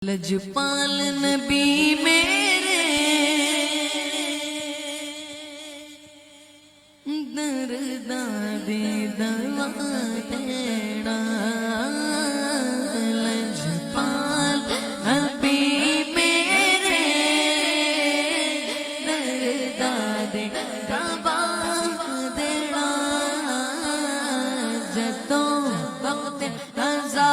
لجپال نبی میرے درداں دی دوا تیڑا لجپال نبی میرے درداں دی دوا تیڑا جدوں وقت قضا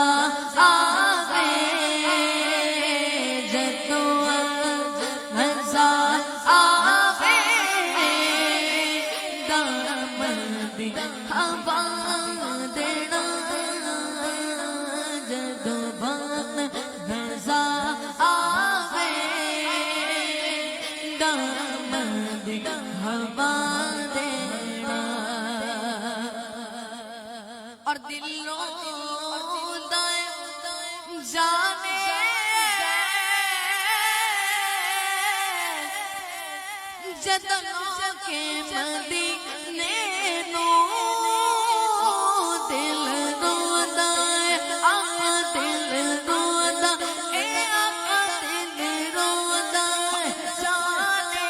اور دلوں دائیں جانے جدنوں کے مدینے نو دل رو دائیں دل رو دائیں اے آقا دل رو دائیں جانے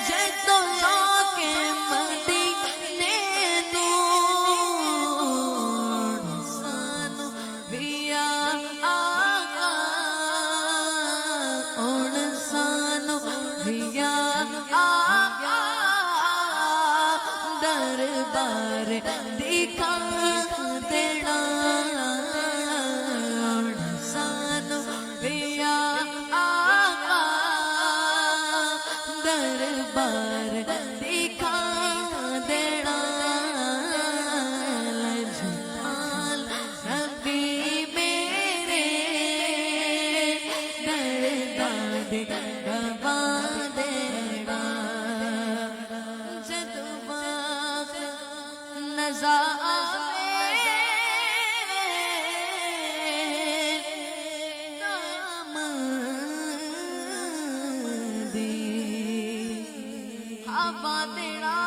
جدنوں کے مدینے دربار دکھا دینا سانو پیا آقا دربار دکھا دینا لجپال نبی میرے درداں دی دوا دینا نام دی ہوا تیرا